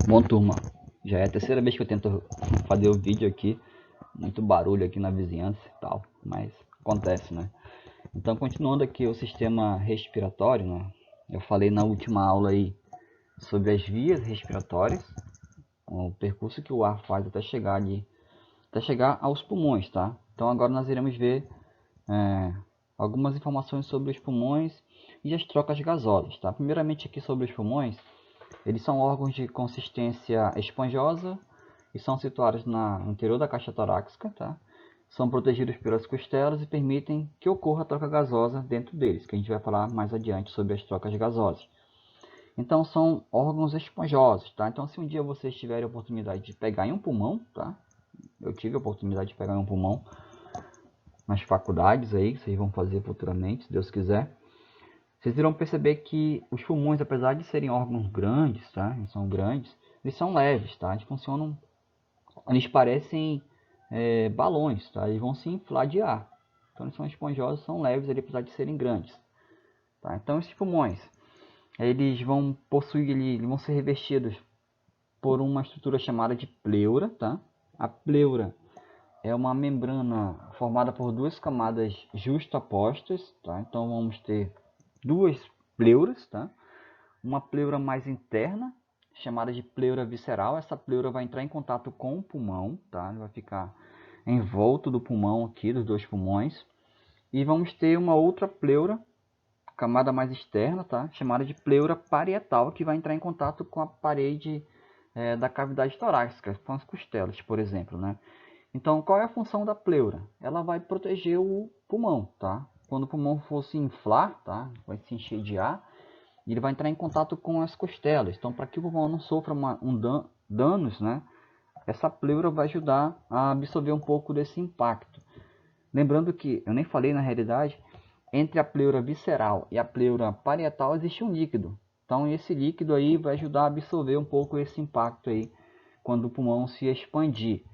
Bom, turma, já é a terceira vez que eu tento fazer o vídeo aqui. Muito barulho aqui na vizinhança e tal, mas acontece, né? Então, continuando aqui o sistema respiratório, né? Eu falei na última aula aí sobre as vias respiratórias, o percurso que o ar faz até chegar aos pulmões, tá? Então, agora nós iremos ver algumas informações sobre os pulmões e as trocas gasosas, tá? Primeiramente aqui sobre os pulmões. Eles são órgãos de consistência esponjosa e são situados no interior da caixa torácica, tá? São protegidos pelas costelas e permitem que ocorra a troca gasosa dentro deles, que a gente vai falar mais adiante sobre as trocas gasosas. Então são órgãos esponjosos, tá? Então se um dia vocês tiverem a oportunidade de pegar em um pulmão, tá? Eu tive a oportunidade de pegar em um pulmão nas faculdades aí, que vocês vão fazer futuramente, se Deus quiser. Vocês irão perceber que os pulmões, apesar de serem órgãos grandes, tá? Eles são grandes, eles são leves, tá? Eles funcionam, eles parecem balões, tá? Eles vão se inflar de ar. Então eles são esponjosos, são leves, apesar de serem grandes, tá? Então esses pulmões, eles vão possuir, eles vão ser revestidos por uma estrutura chamada de pleura, tá? A pleura é uma membrana formada por duas camadas justapostas, tá? Então vamos ter duas pleuras, tá? Uma pleura mais interna, chamada de pleura visceral. Essa pleura vai entrar em contato com o pulmão, tá? Ele vai ficar em volta do pulmão aqui, dos dois pulmões. E vamos ter uma outra pleura, camada mais externa, tá? Chamada de pleura parietal, que vai entrar em contato com a parede da cavidade torácica, com as costelas, por exemplo, né? Então, qual é a função da pleura? Ela vai proteger o pulmão, tá? Quando o pulmão for se inflar, tá? Vai se encher de ar, e ele vai entrar em contato com as costelas. Então, para que o pulmão não sofra danos, né? Essa pleura vai ajudar a absorver um pouco desse impacto. Lembrando que, eu nem falei na realidade, entre a pleura visceral e a pleura parietal existe um líquido. Então, esse líquido aí vai ajudar a absorver um pouco esse impacto aí, quando o pulmão se expandir.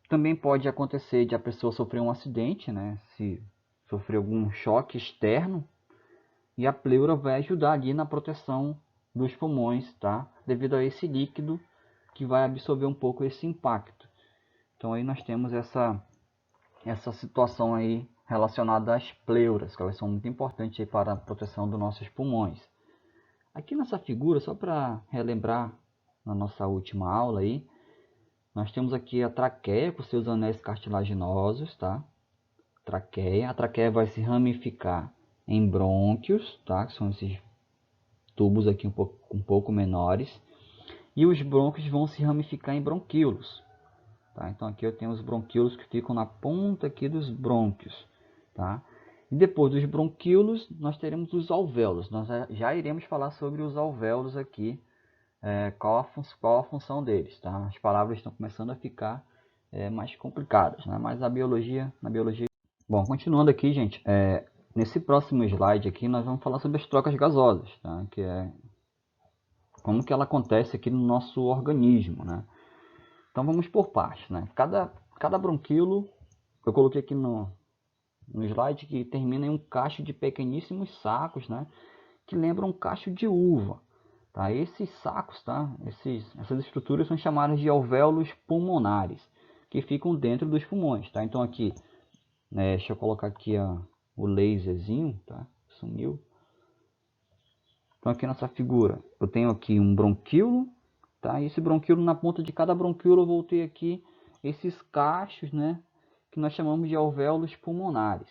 Também pode acontecer de a pessoa sofrer um acidente, né? Se sofrer algum choque externo, e a pleura vai ajudar ali na proteção dos pulmões, tá? Devido a esse líquido que vai absorver um pouco esse impacto. Então aí nós temos essa situação aí relacionada às pleuras, que elas são muito importantes para a proteção dos nossos pulmões. Aqui nessa figura, só para relembrar na nossa última aula aí, nós temos aqui a traqueia com seus anéis cartilaginosos, tá? Traqueia. A traqueia vai se ramificar em brônquios, tá? Que são esses tubos aqui um pouco menores. E os brônquios vão se ramificar em bronquíolos, tá? Então aqui eu tenho os bronquíolos que ficam na ponta aqui dos brônquios, tá? E depois dos bronquíolos nós teremos os alvéolos. Nós já iremos falar sobre os alvéolos aqui, qual a função deles, tá? As palavras estão começando a ficar mais complicadas, né? Mas na biologia... Bom, continuando aqui, gente, nesse próximo slide aqui nós vamos falar sobre as trocas gasosas, tá? Que é como que ela acontece aqui no nosso organismo, né? Então vamos por partes, né? Cada bronquíolo, eu coloquei aqui no slide, que termina em um cacho de pequeníssimos sacos, né? Que lembram um cacho de uva, tá? Esses sacos, tá? Essas estruturas são chamadas de alvéolos pulmonares, que ficam dentro dos pulmões, tá? Então aqui, deixa eu colocar aqui o laserzinho, tá? Sumiu. Então aqui nessa figura, eu tenho aqui um bronquíolo, tá? E esse bronquíolo, na ponta de cada bronquíolo, eu vou ter aqui esses cachos, né? Que nós chamamos de alvéolos pulmonares,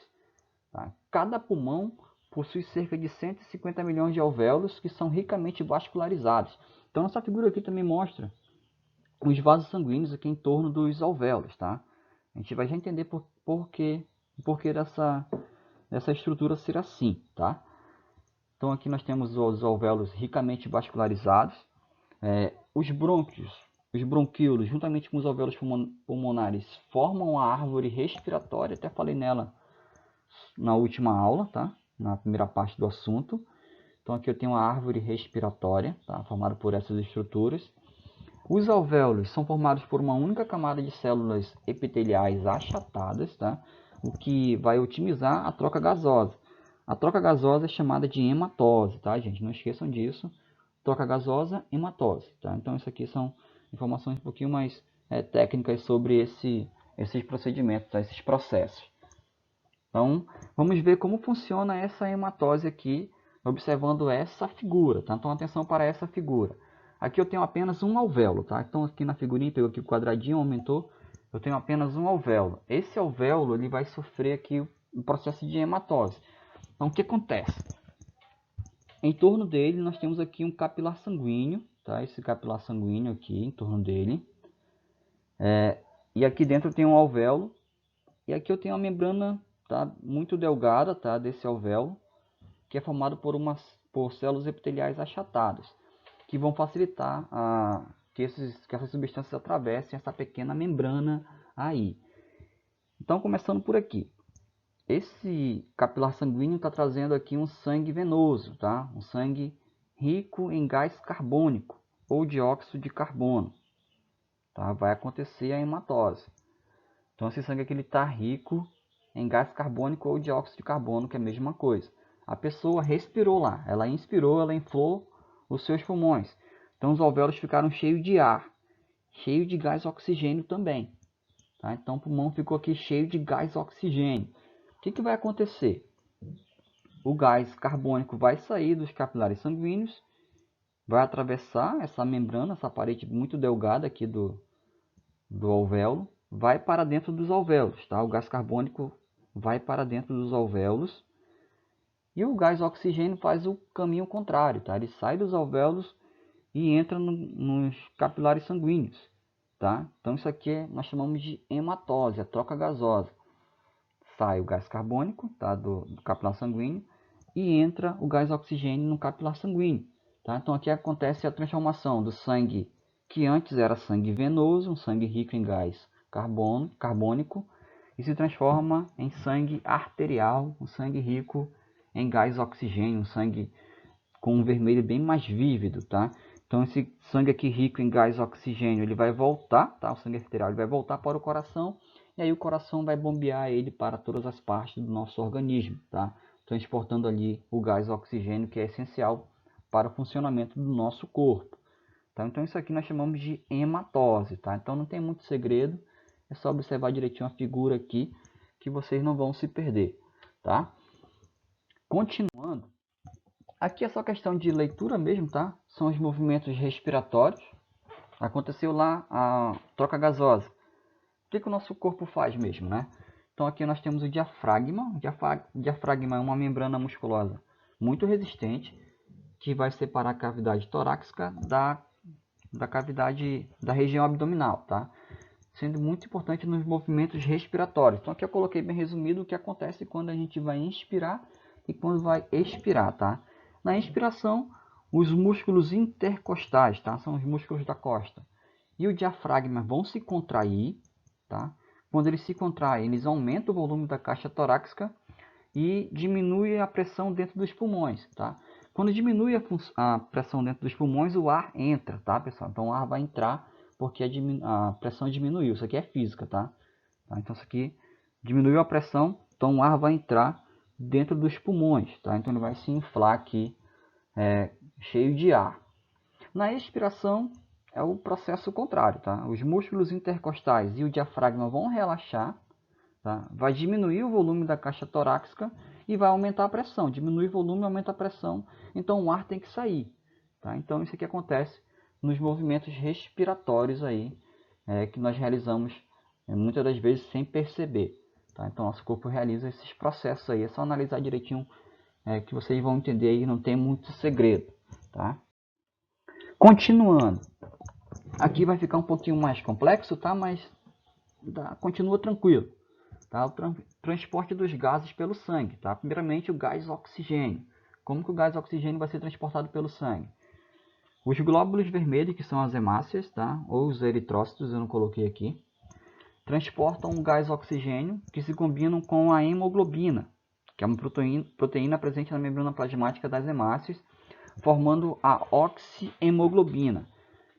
tá? Cada pulmão possui cerca de 150 milhões de alvéolos que são ricamente vascularizados. Então essa figura aqui também mostra os vasos sanguíneos aqui em torno dos alvéolos, tá? A gente vai já entender por que dessa estrutura ser assim, tá? Então aqui nós temos os alvéolos ricamente vascularizados. Os brônquios, os bronquíolos, juntamente com os alvéolos pulmonares, formam a árvore respiratória. Até falei nela na última aula, tá? Na primeira parte do assunto. Então aqui eu tenho a árvore respiratória, tá? Formada por essas estruturas. Os alvéolos são formados por uma única camada de células epiteliais achatadas, tá? O que vai otimizar a troca gasosa. A troca gasosa é chamada de hematose, tá, gente? Não esqueçam disso. troca gasosa, hematose, tá? Então isso aqui são informações um pouquinho mais técnicas sobre esses procedimentos, tá? Esses processos. Então vamos ver como funciona essa hematose aqui, observando essa figura, tá? Então atenção para essa figura. Aqui eu tenho apenas um alvéolo, tá? Então aqui na figurinha, pegou aqui o quadradinho, aumentou, eu tenho apenas um alvéolo. Esse alvéolo ele vai sofrer aqui o processo de hematose. Então o que acontece? Em torno dele nós temos aqui um capilar sanguíneo, tá? Esse capilar sanguíneo aqui em torno dele. E aqui dentro tem um alvéolo. E aqui eu tenho uma membrana, tá? Muito delgada, tá? Desse alvéolo, que é formado por células epiteliais achatadas, que vão facilitar que essas substâncias atravessem essa pequena membrana aí. Então, começando por aqui. Esse capilar sanguíneo está trazendo aqui um sangue venoso, tá? Um sangue rico em gás carbônico ou dióxido de carbono, tá? Vai acontecer a hematose. Então esse sangue aqui está rico em gás carbônico ou dióxido de carbono, que é a mesma coisa. A pessoa respirou lá, ela inspirou, ela inflou os seus pulmões. Então os alvéolos ficaram cheios de ar, cheio de gás oxigênio também, tá? Então o pulmão ficou aqui cheio de gás oxigênio. O que vai acontecer? O gás carbônico vai sair dos capilares sanguíneos, vai atravessar essa membrana, essa parede muito delgada aqui do alvéolo, vai para dentro dos alvéolos, tá? O gás carbônico vai para dentro dos alvéolos e o gás oxigênio faz o caminho contrário, tá? Ele sai dos alvéolos e entra nos capilares sanguíneos, tá? Então isso aqui nós chamamos de hematose, a troca gasosa. Sai o gás carbônico, tá? do capilar sanguíneo e entra o gás oxigênio no capilar sanguíneo, tá? Então aqui acontece a transformação do sangue que antes era sangue venoso, um sangue rico em gás carbônico, e se transforma em sangue arterial, um sangue rico em gás oxigênio, um sangue com um vermelho bem mais vívido, tá? Então esse sangue aqui rico em gás oxigênio, ele vai voltar, tá? O sangue arterial ele vai voltar para o coração, e aí o coração vai bombear ele para todas as partes do nosso organismo, tá? Transportando ali o gás oxigênio, que é essencial para o funcionamento do nosso corpo. Tá? Então isso aqui nós chamamos de hematose, tá? Então não tem muito segredo, é só observar direitinho a figura aqui que vocês não vão se perder, tá? Continuando, aqui é só questão de leitura mesmo, tá? São os movimentos respiratórios. Aconteceu lá a troca gasosa. O que o nosso corpo faz mesmo, né? Então aqui nós temos o diafragma. O diafragma é uma membrana musculosa muito resistente que vai separar a cavidade torácica da cavidade da região abdominal, tá? Sendo muito importante nos movimentos respiratórios. Então aqui eu coloquei bem resumido o que acontece quando a gente vai inspirar e quando vai expirar, tá? Na inspiração, os músculos intercostais, tá? São os músculos da costa, e o diafragma vão se contrair, tá? Quando eles se contraem, eles aumentam o volume da caixa torácica e diminuem a pressão dentro dos pulmões, tá? Quando diminui a pressão dentro dos pulmões, o ar entra, tá, pessoal? Então o ar vai entrar porque a pressão diminuiu. Isso aqui é física, tá? Então isso aqui diminuiu a pressão, então o ar vai entrar dentro dos pulmões, tá? Então ele vai se inflar aqui, cheio de ar. Na expiração é o processo contrário, tá? Os músculos intercostais e o diafragma vão relaxar, tá? Vai diminuir o volume da caixa torácica e vai aumentar a pressão. Diminui o volume, aumenta a pressão, então o ar tem que sair, tá? Então isso aqui acontece nos movimentos respiratórios aí, que nós realizamos muitas das vezes sem perceber, tá? Então nosso corpo realiza esses processos aí, é só analisar direitinho que vocês vão entender aí, não tem muito segredo, tá? Continuando, aqui vai ficar um pouquinho mais complexo, tá? Mas continua tranquilo. Tá? O transporte dos gases pelo sangue. Tá? Primeiramente, o gás oxigênio. Como que o gás oxigênio vai ser transportado pelo sangue? Os glóbulos vermelhos, que são as hemácias, tá? Ou os eritrócitos, eu não coloquei aqui, transportam o gás oxigênio que se combinam com a hemoglobina, que é uma proteína presente na membrana plasmática das hemácias, formando a oxihemoglobina.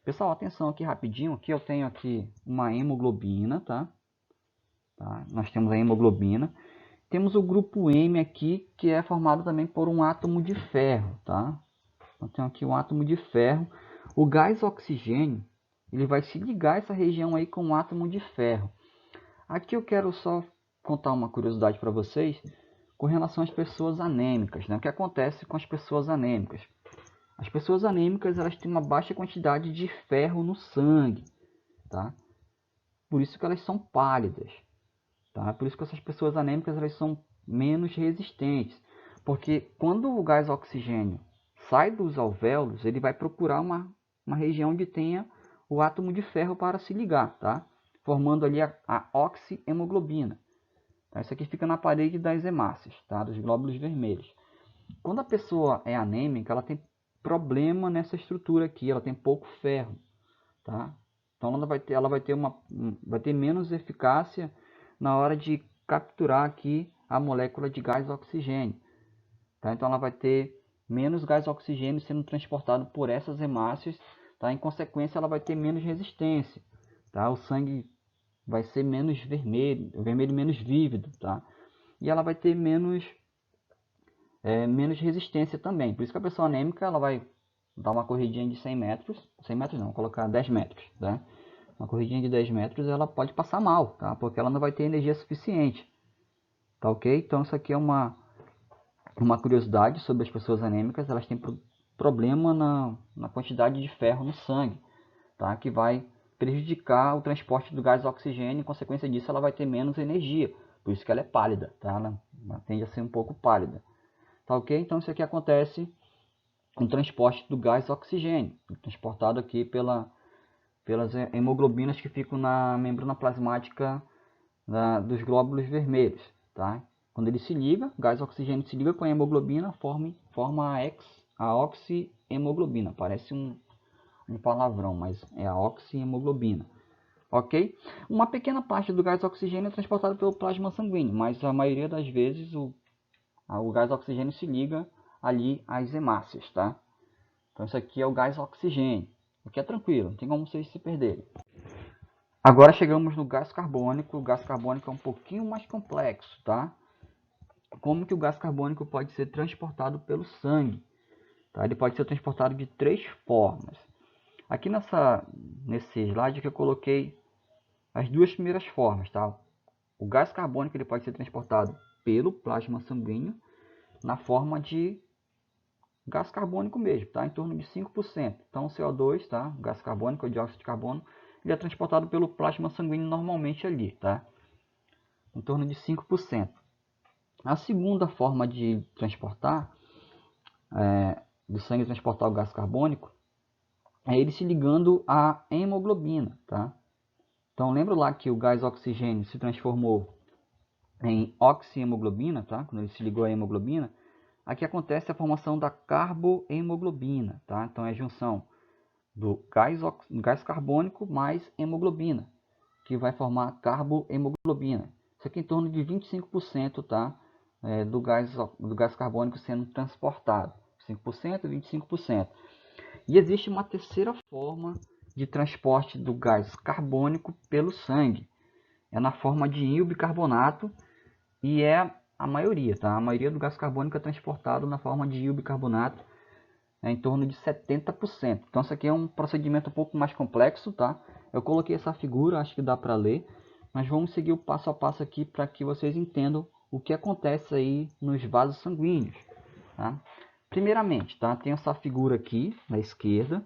Pessoal, atenção aqui rapidinho, aqui eu tenho aqui uma hemoglobina, tá? Nós temos a hemoglobina. Temos o grupo M aqui, que é formado também por um átomo de ferro, tá? Então tem aqui um átomo de ferro. O gás oxigênio, ele vai se ligar essa região aí com um átomo de ferro. Aqui eu quero só contar uma curiosidade para vocês com relação às pessoas anêmicas, né? O que acontece com as pessoas anêmicas? As pessoas anêmicas, elas têm uma baixa quantidade de ferro no sangue, tá? Por isso que elas são pálidas, tá? Por isso que essas pessoas anêmicas, elas são menos resistentes, porque quando o gás oxigênio sai dos alvéolos, ele vai procurar uma região onde tenha o átomo de ferro para se ligar, tá? Formando ali a oxihemoglobina. Tá? Isso aqui fica na parede das hemácias, tá? Dos glóbulos vermelhos. Quando a pessoa é anêmica, ela tem problema nessa estrutura aqui, ela tem pouco ferro, tá? Então ela vai ter menos eficácia na hora de capturar aqui a molécula de gás oxigênio, tá? Então ela vai ter menos gás oxigênio sendo transportado por essas hemácias, tá? Em consequência, ela vai ter menos resistência, tá? O sangue vai ser menos vermelho, menos vívido, tá? E ela vai ter menos resistência também. Por isso que a pessoa anêmica, ela vai dar uma corridinha de 100 metros, 100 metros não, vou colocar 10 metros, tá? Uma corridinha de 10 metros, ela pode passar mal, tá? Porque ela não vai ter energia suficiente, tá ok? Então isso aqui é uma curiosidade sobre as pessoas anêmicas, elas têm problema na quantidade de ferro no sangue, tá? Que vai prejudicar o transporte do gás oxigênio, em consequência disso ela vai ter menos energia, por isso que ela é pálida, tá? Ela tende a ser um pouco pálida, tá ok? Então isso aqui acontece com o transporte do gás oxigênio, transportado aqui pelas hemoglobinas que ficam na membrana plasmática dos glóbulos vermelhos, tá? Quando ele se liga, o gás oxigênio se liga com a hemoglobina, forma a oxihemoglobina. Parece um palavrão, mas é a oxihemoglobina, ok? Uma pequena parte do gás oxigênio é transportado pelo plasma sanguíneo, mas a maioria das vezes o gás oxigênio se liga ali às hemácias, tá? Então isso aqui é o gás oxigênio, o que é tranquilo, não tem como vocês se perderem. Agora chegamos no gás carbônico. O gás carbônico é um pouquinho mais complexo, tá? Como que o gás carbônico pode ser transportado pelo sangue? Tá? Ele pode ser transportado de 3 formas. Aqui nesse slide que eu coloquei as 2 primeiras formas, tá? O gás carbônico ele pode ser transportado pelo plasma sanguíneo na forma de gás carbônico mesmo, tá? Em torno de 5%. Então o CO2, tá? O gás carbônico, o dióxido de carbono, ele é transportado pelo plasma sanguíneo normalmente ali, tá? Em torno de 5%. A segunda forma de transportar, do sangue transportar o gás carbônico, é ele se ligando à hemoglobina, tá? Então lembra lá que o gás oxigênio se transformou em oxihemoglobina, tá? Quando ele se ligou à hemoglobina, aqui acontece a formação da carbohemoglobina, tá? Então é a junção do gás carbônico mais hemoglobina, que vai formar carbohemoglobina. Isso aqui em torno de 25%, tá? Do gás carbônico sendo transportado. 5%, 25%. E existe uma terceira forma de transporte do gás carbônico pelo sangue. É na forma de bicarbonato e é a maioria, tá? A maioria do gás carbônico é transportado na forma de bicarbonato, em torno de 70%. Então isso aqui é um procedimento um pouco mais complexo, tá? Eu coloquei essa figura, acho que dá para ler, mas vamos seguir o passo a passo aqui para que vocês entendam o que acontece aí nos vasos sanguíneos, tá? Primeiramente, tá? Tem essa figura aqui na esquerda,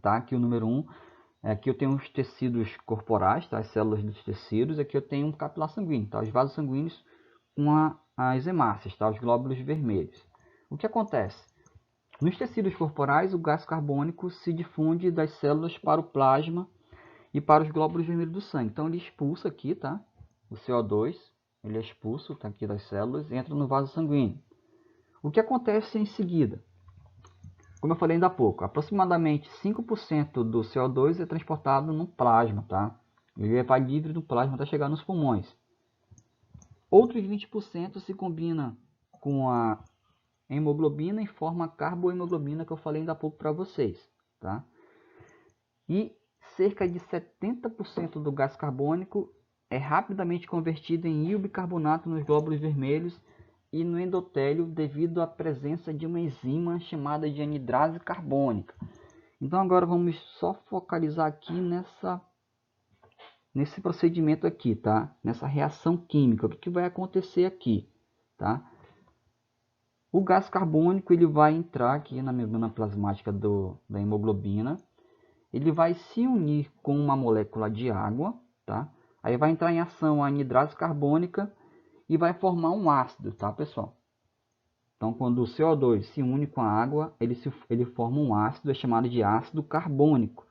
tá? Aqui o número 1, aqui eu tenho os tecidos corporais, tá? As células dos tecidos, aqui eu tenho um capilar sanguíneo, tá? Os vasos sanguíneos com as hemácias, tá? Os glóbulos vermelhos. O que acontece? Nos tecidos corporais, o gás carbônico se difunde das células para o plasma e para os glóbulos vermelhos do sangue. Então ele expulsa aqui, tá? O CO2, ele é expulso, tá? Aqui das células, entra no vaso sanguíneo. O que acontece em seguida? Como eu falei ainda há pouco, aproximadamente 5% do CO2 é transportado no plasma, tá? Ele vai livre do plasma até chegar nos pulmões. Outros 20% se combina com a hemoglobina e forma a carbohemoglobina que eu falei ainda há pouco para vocês, tá? E cerca de 70% do gás carbônico é rapidamente convertido em bicarbonato nos glóbulos vermelhos e no endotélio devido à presença de uma enzima chamada de anidrase carbônica. Então agora vamos só focalizar aqui nesse procedimento aqui, tá? Nessa reação química, o que vai acontecer aqui, tá? O gás carbônico ele vai entrar aqui na membrana plasmática da hemoglobina, ele vai se unir com uma molécula de água, tá? Aí vai entrar em ação a anidrase carbônica e vai formar um ácido, tá, pessoal? Então, quando o CO2 se une com a água, ele forma um ácido, é chamado de ácido carbônico.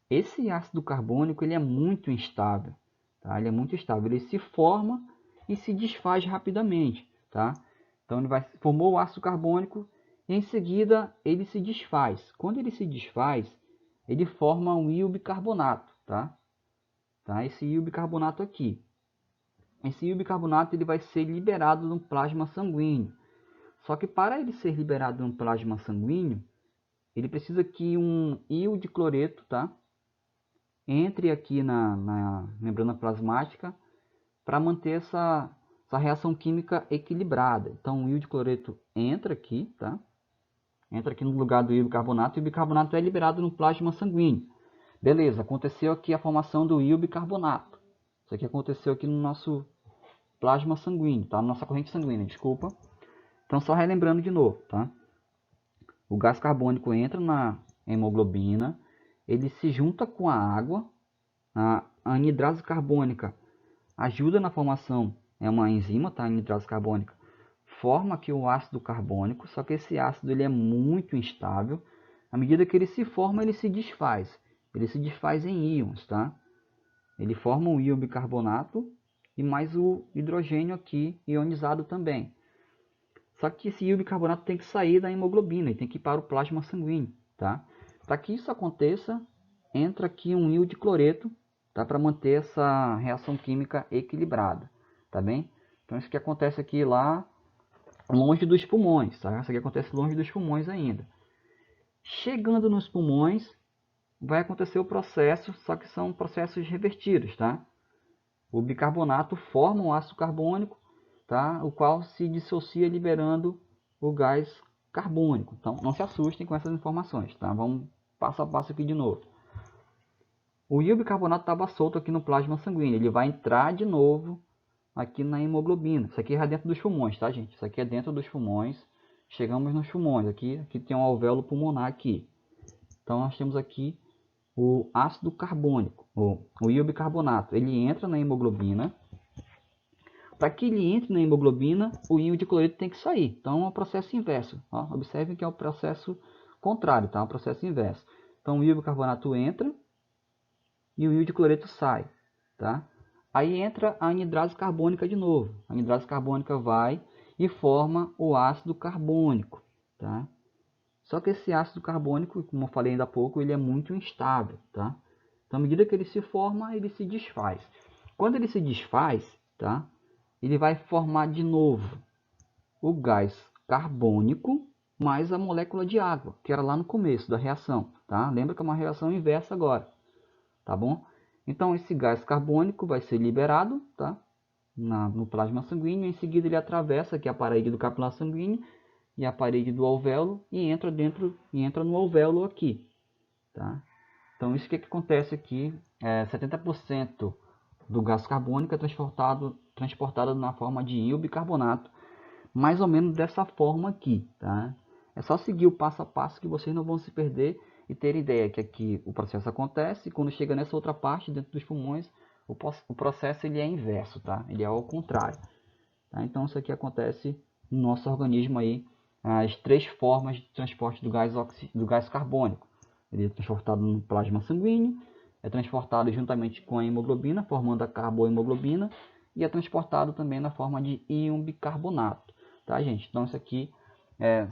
Esse ácido carbônico ele é muito instável, tá? Ele é muito instável, ele se forma e se desfaz rapidamente, tá? Então, formou o ácido carbônico e em seguida ele se desfaz. Quando ele se desfaz, ele forma um íon bicarbonato, tá? Esse íon bicarbonato aqui. Esse íon bicarbonato ele vai ser liberado no plasma sanguíneo. Só que para ele ser liberado no plasma sanguíneo, ele precisa que um íon de cloreto, tá? Entre aqui na membrana plasmática para manter essa reação química equilibrada. Então o íon de cloreto entra aqui, tá? Entra aqui no lugar do íon bicarbonato e o bicarbonato é liberado no plasma sanguíneo. Beleza, aconteceu aqui a formação do íon bicarbonato. Isso aqui aconteceu aqui no nosso plasma sanguíneo, tá? Na nossa corrente sanguínea, desculpa. Então só relembrando de novo, tá? O gás carbônico entra na hemoglobina, ele se junta com a água, a anidrase carbônica ajuda na formação, é uma enzima, tá? A anidrase carbônica forma aqui o ácido carbônico, só que esse ácido ele é muito instável. À medida que ele se forma, ele se desfaz. Ele se desfaz em íons, tá? Ele forma um íon bicarbonato e mais o hidrogênio aqui ionizado também. Só que esse íon bicarbonato tem que sair da hemoglobina e tem que ir para o plasma sanguíneo, tá? Para que isso aconteça, entra aqui um íon de cloreto, tá? Para manter essa reação química equilibrada, tá bem? Então isso que acontece aqui lá longe dos pulmões, tá? Isso aqui acontece longe dos pulmões ainda. Chegando nos pulmões, vai acontecer o processo, só que são processos revertidos, tá? O bicarbonato forma um ácido carbônico, tá? O qual se dissocia liberando o gás carbônico. Então, não se assustem com essas informações, tá? Vamos passo a passo aqui de novo. O íon bicarbonato estava solto aqui no plasma sanguíneo. Ele vai entrar de novo aqui na hemoglobina. Isso aqui é dentro dos pulmões, tá, gente? Isso aqui é dentro dos pulmões. Chegamos nos pulmões. Aqui tem um alvéolo pulmonar aqui. Então, nós temos aqui o ácido carbônico, o íon bicarbonato. Ele entra na hemoglobina. Para que ele entre na hemoglobina, o íon de cloreto tem que sair. Então, é um processo inverso. Ó. Observem que é o processo contrário, tá? É um processo inverso. Então, o íon bicarbonato entra e o íon de cloreto sai, tá? Aí entra a anidrase carbônica de novo. A anidrase carbônica vai e forma o ácido carbônico, tá? Só que esse ácido carbônico, como eu falei ainda há pouco, ele é muito instável, tá? Então, à medida que ele se forma, ele se desfaz. Quando ele se desfaz, tá? Ele vai formar de novo o gás carbônico mais a molécula de água, que era lá no começo da reação, tá? Lembra que é uma reação inversa agora, tá bom? Então, esse gás carbônico vai ser liberado, tá? No plasma sanguíneo, em seguida ele atravessa aqui a parede do capilar sanguíneo e a parede do alvéolo e entra no alvéolo aqui, tá? Então isso que acontece aqui, 70% do gás carbônico é transportado na forma de íon bicarbonato, mais ou menos dessa forma aqui, tá? É só seguir o passo a passo que vocês não vão se perder e ter ideia que aqui o processo acontece e quando chega nessa outra parte dentro dos pulmões, o processo ele é inverso, tá? Ele é ao contrário, tá? Então isso aqui acontece no nosso organismo aí, as três formas de transporte do gás carbônico. Ele é transportado no plasma sanguíneo, é transportado juntamente com a hemoglobina, formando a carbohemoglobina, e é transportado também na forma de íon bicarbonato, tá, gente? Então isso aqui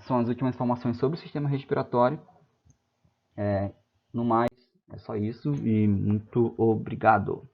são as últimas informações sobre o sistema respiratório. No mais, é só isso e muito obrigado.